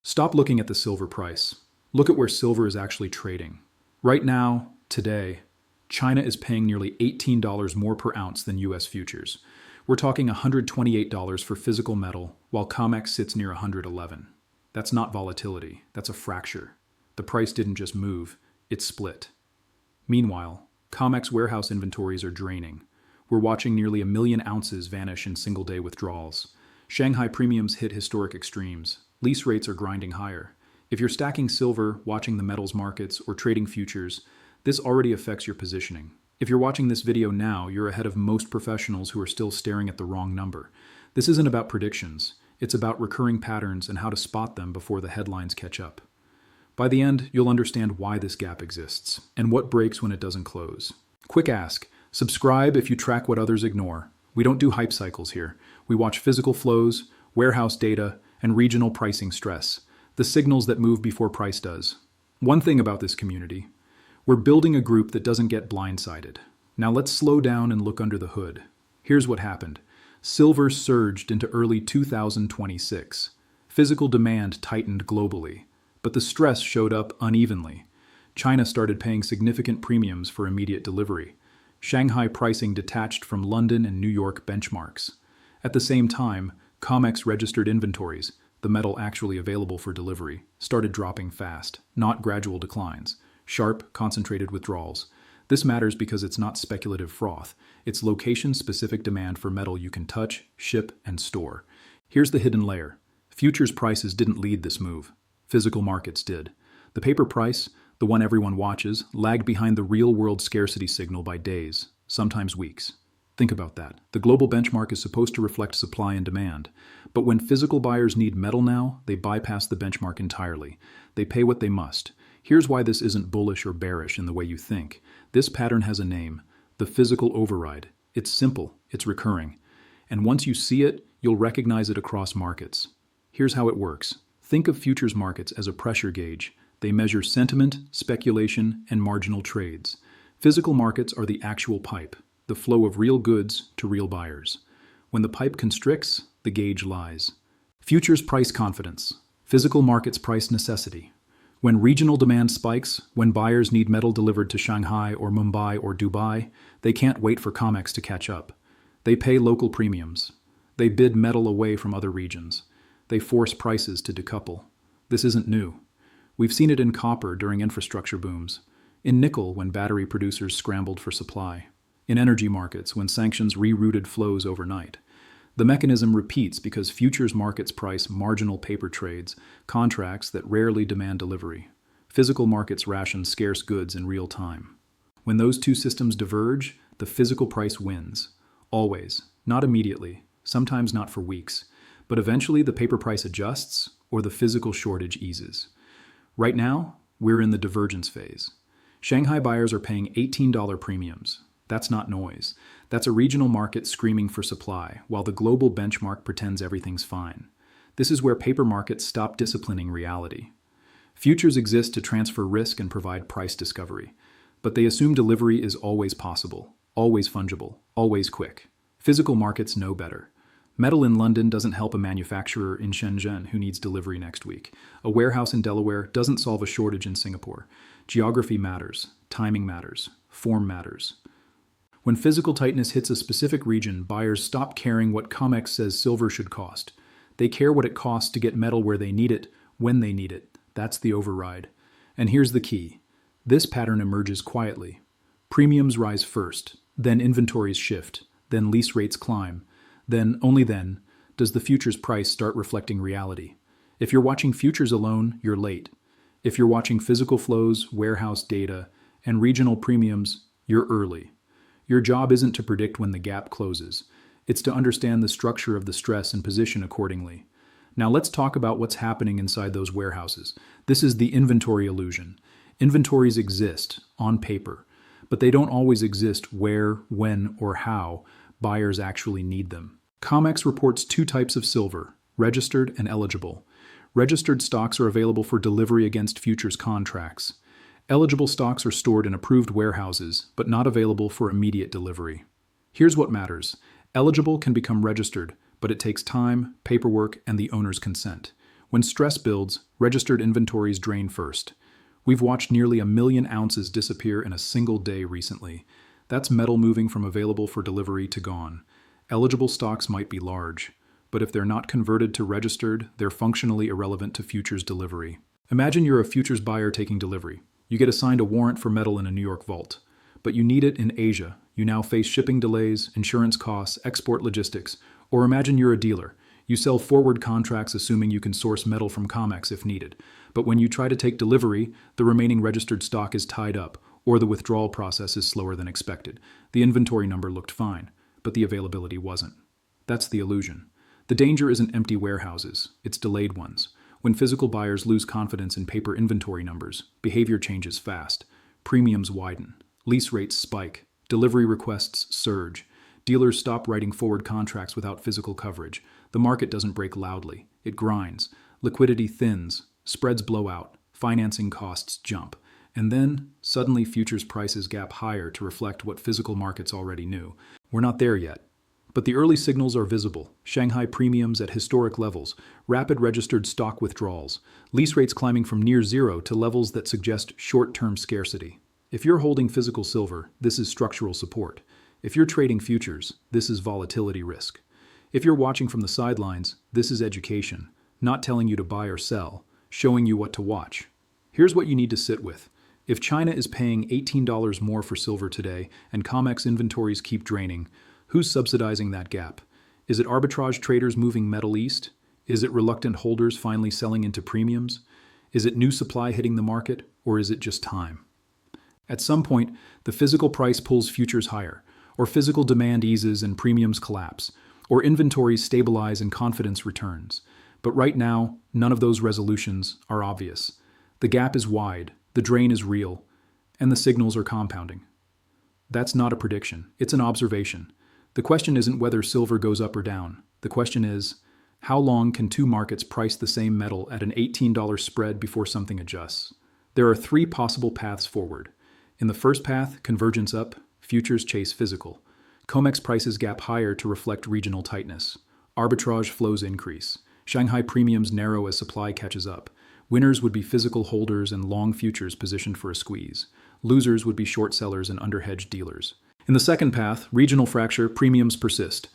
Stop looking at the silver price. Look at where silver is actually trading. Right now, today, China is paying nearly $18 more per ounce than US futures. We're talking $128 for physical metal, while Comex sits near $111. That's not volatility, that's a fracture. The price didn't just move, it split. Meanwhile, Comex warehouse inventories are draining. We're watching nearly 1 million ounces vanish in single-day withdrawals. Shanghai premiums hit historic extremes. Lease rates are grinding higher. If you're stacking silver, watching the metals markets, or trading futures, this already affects your positioning. If you're watching this video now, you're ahead of most professionals who are still staring at the wrong number. This isn't about predictions. It's about recurring patterns and how to spot them before the headlines catch up. By the end, you'll understand why this gap exists and what breaks when it doesn't close. Quick ask: subscribe if you track what others ignore. We don't do hype cycles here. We watch physical flows, warehouse data, and regional pricing stress, the signals that move before price does. One thing about this community: we're building a group that doesn't get blindsided. Now let's slow down and look under the hood. Here's what happened. Silver surged into early 2026. Physical demand tightened globally, but the stress showed up unevenly. China started paying significant premiums for immediate delivery. Shanghai pricing detached from London and New York benchmarks. At the same time, Comex registered inventories, the metal actually available for delivery, started dropping fast, not gradual declines. Sharp, concentrated withdrawals. This matters because it's not speculative froth. It's location-specific demand for metal you can touch, ship, and store. Here's the hidden layer. Futures prices didn't lead this move. Physical markets did. The paper price, the one everyone watches, lagged behind the real-world scarcity signal by days, sometimes weeks. Think about that. The global benchmark is supposed to reflect supply and demand. But when physical buyers need metal now, they bypass the benchmark entirely. They pay what they must. Here's why this isn't bullish or bearish in the way you think. This pattern has a name: the physical override. It's simple, it's recurring. And once you see it, you'll recognize it across markets. Here's how it works. Think of futures markets as a pressure gauge. They measure sentiment, speculation, and marginal trades. Physical markets are the actual pipe, the flow of real goods to real buyers. When the pipe constricts, the gauge lies. Futures price confidence. Physical markets price necessity. When regional demand spikes, when buyers need metal delivered to Shanghai or Mumbai or Dubai, they can't wait for Comex to catch up. They pay local premiums. They bid metal away from other regions. They force prices to decouple. This isn't new. We've seen it in copper during infrastructure booms, in nickel when battery producers scrambled for supply, in energy markets when sanctions rerouted flows overnight. The mechanism repeats because futures markets price marginal paper trades, contracts that rarely demand delivery. Physical markets ration scarce goods in real time. When those two systems diverge, the physical price wins. Always. Not immediately. Sometimes not for weeks. But eventually the paper price adjusts, or the physical shortage eases. Right now, we're in the divergence phase. Shanghai buyers are paying $18 premiums. That's not noise. That's a regional market screaming for supply, while the global benchmark pretends everything's fine. This is where paper markets stop disciplining reality. Futures exist to transfer risk and provide price discovery, but they assume delivery is always possible, always fungible, always quick. Physical markets know better. Metal in London doesn't help a manufacturer in Shenzhen who needs delivery next week. A warehouse in Delaware doesn't solve a shortage in Singapore. Geography matters, timing matters, form matters. When physical tightness hits a specific region, buyers stop caring what Comex says silver should cost. They care what it costs to get metal where they need it, when they need it. That's the override. And here's the key. This pattern emerges quietly. Premiums rise first, then inventories shift, then lease rates climb. Only then, does the futures price start reflecting reality. If you're watching futures alone, you're late. If you're watching physical flows, warehouse data, and regional premiums, you're early. Your job isn't to predict when the gap closes. It's to understand the structure of the stress and position accordingly. Now let's talk about what's happening inside those warehouses. This is the inventory illusion. Inventories exist, on paper, but they don't always exist where, when, or how buyers actually need them. Comex reports two types of silver, registered and eligible. Registered stocks are available for delivery against futures contracts. Eligible stocks are stored in approved warehouses, but not available for immediate delivery. Here's what matters. Eligible can become registered, but it takes time, paperwork, and the owner's consent. When stress builds, registered inventories drain first. We've watched nearly 1 million ounces disappear in a single day recently. That's metal moving from available for delivery to gone. Eligible stocks might be large, but if they're not converted to registered, they're functionally irrelevant to futures delivery. Imagine you're a futures buyer taking delivery. You get assigned a warrant for metal in a New York vault, but you need it in Asia. You now face shipping delays, insurance costs, export logistics. Or imagine you're a dealer. You sell forward contracts assuming you can source metal from Comex if needed. But when you try to take delivery, the remaining registered stock is tied up, or the withdrawal process is slower than expected. The inventory number looked fine, but the availability wasn't. That's the illusion. The danger isn't empty warehouses, it's delayed ones. When physical buyers lose confidence in paper inventory numbers, behavior changes fast. Premiums widen. Lease rates spike. Delivery requests surge. Dealers stop writing forward contracts without physical coverage. The market doesn't break loudly. It grinds. Liquidity thins. Spreads blow out. Financing costs jump. And then, suddenly futures prices gap higher to reflect what physical markets already knew. We're not there yet. But the early signals are visible. Shanghai premiums at historic levels, rapid registered stock withdrawals, lease rates climbing from near zero to levels that suggest short-term scarcity. If you're holding physical silver, this is structural support. If you're trading futures, this is volatility risk. If you're watching from the sidelines, this is education, not telling you to buy or sell, showing you what to watch. Here's what you need to sit with. If China is paying $18 more for silver today and Comex inventories keep draining, who's subsidizing that gap? Is it arbitrage traders moving metal east? Is it reluctant holders finally selling into premiums? Is it new supply hitting the market, or is it just time? At some point, the physical price pulls futures higher, or physical demand eases and premiums collapse, or inventories stabilize and confidence returns. But right now, none of those resolutions are obvious. The gap is wide, the drain is real, and the signals are compounding. That's not a prediction, it's an observation. The question isn't whether silver goes up or down. The question is, how long can two markets price the same metal at an $18 spread before something adjusts? There are 3 possible paths forward. In the first path, convergence up, futures chase physical. Comex prices gap higher to reflect regional tightness. Arbitrage flows increase. Shanghai premiums narrow as supply catches up. Winners would be physical holders and long futures positioned for a squeeze. Losers would be short sellers and underhedged dealers. In the second path, regional fracture, premiums persist.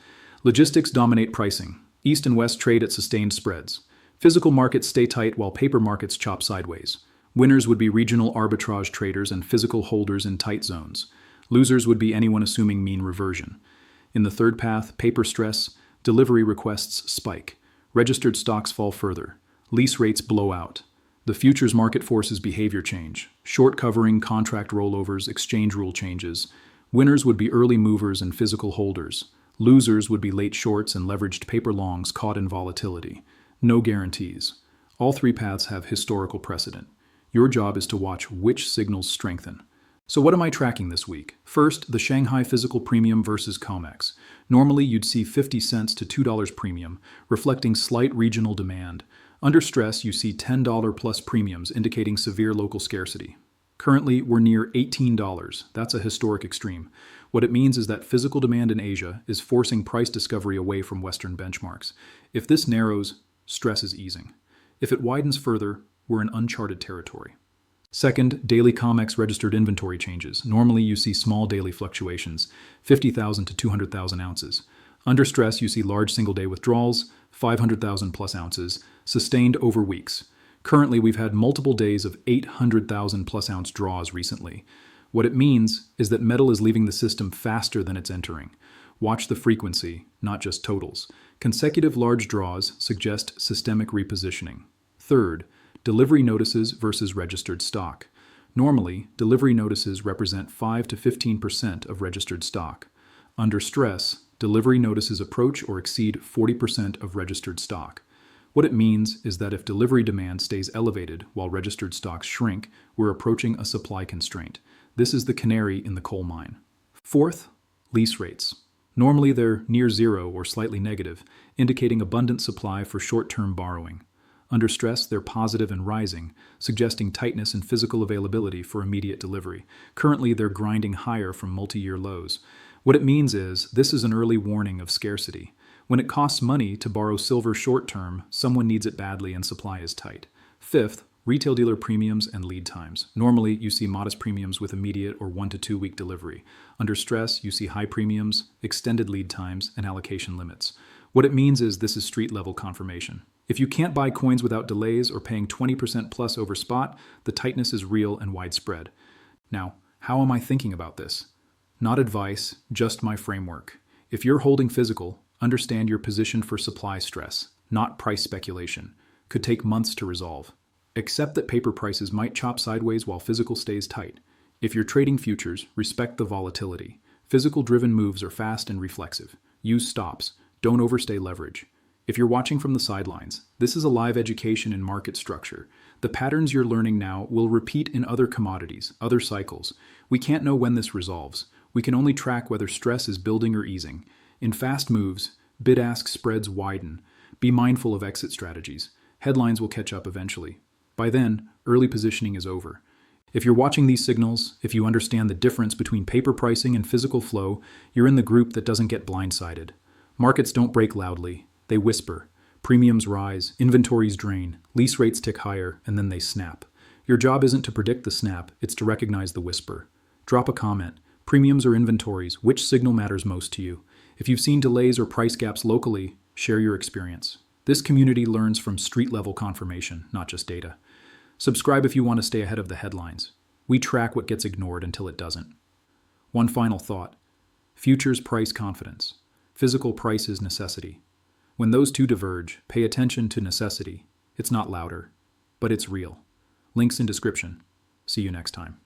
Logistics dominate pricing. East and West trade at sustained spreads. Physical markets stay tight while paper markets chop sideways. Winners would be regional arbitrage traders and physical holders in tight zones. Losers would be anyone assuming mean reversion. In the third path, paper stress, delivery requests spike. Registered stocks fall further. Lease rates blow out. The futures market forces behavior change. Short covering, contract rollovers, exchange rule changes. Winners would be early movers and physical holders. Losers would be late shorts and leveraged paper longs caught in volatility. No guarantees. All 3 paths have historical precedent. Your job is to watch which signals strengthen. So what am I tracking this week? First, the Shanghai physical premium versus Comex. Normally, you'd see 50 cents to $2 premium, reflecting slight regional demand. Under stress, you see $10 plus premiums, indicating severe local scarcity. Currently, we're near $18. That's a historic extreme. What it means is that physical demand in Asia is forcing price discovery away from Western benchmarks. If this narrows, stress is easing. If it widens further, we're in uncharted territory. Second, daily Comex registered inventory changes. Normally, you see small daily fluctuations, 50,000 to 200,000 ounces. Under stress, you see large single-day withdrawals, 500,000 plus ounces, sustained over weeks. Currently, we've had multiple days of 800,000 plus ounce draws recently. What it means is that metal is leaving the system faster than it's entering. Watch the frequency, not just totals. Consecutive large draws suggest systemic repositioning. Third, delivery notices versus registered stock. Normally, delivery notices represent 5 to 15% of registered stock. Under stress, delivery notices approach or exceed 40% of registered stock. What it means is that if delivery demand stays elevated while registered stocks shrink, we're approaching a supply constraint. This is the canary in the coal mine. Fourth, lease rates. Normally they're near zero or slightly negative, indicating abundant supply for short-term borrowing. Under stress, they're positive and rising, suggesting tightness in physical availability for immediate delivery. Currently, they're grinding higher from multi-year lows. What it means is, this is an early warning of scarcity. When it costs money to borrow silver short term, someone needs it badly and supply is tight. Fifth, retail dealer premiums and lead times. Normally, you see modest premiums with immediate or 1 to 2 week delivery. Under stress, you see high premiums, extended lead times, and allocation limits. What it means is this is street level confirmation. If you can't buy coins without delays or paying 20% plus over spot, the tightness is real and widespread. Now, how am I thinking about this? Not advice, just my framework. If you're holding physical, understand you're positioned for supply stress, not price speculation. Could take months to resolve. Accept that paper prices might chop sideways while physical stays tight. If you're trading futures, respect the volatility. Physical-driven moves are fast and reflexive. Use stops. Don't overstay leverage. If you're watching from the sidelines, this is a live education in market structure. The patterns you're learning now will repeat in other commodities, other cycles. We can't know when this resolves. We can only track whether stress is building or easing. In fast moves, bid-ask spreads widen. Be mindful of exit strategies. Headlines will catch up eventually. By then, early positioning is over. If you're watching these signals, if you understand the difference between paper pricing and physical flow, you're in the group that doesn't get blindsided. Markets don't break loudly. They whisper. Premiums rise, inventories drain, lease rates tick higher, and then they snap. Your job isn't to predict the snap, it's to recognize the whisper. Drop a comment. Premiums or inventories, which signal matters most to you? If you've seen delays or price gaps locally, share your experience. This community learns from street-level confirmation, not just data. Subscribe if you want to stay ahead of the headlines. We track what gets ignored until it doesn't. One final thought. Futures price confidence. Physical price is necessity. When those two diverge, pay attention to necessity. It's not louder, but it's real. Links in description. See you next time.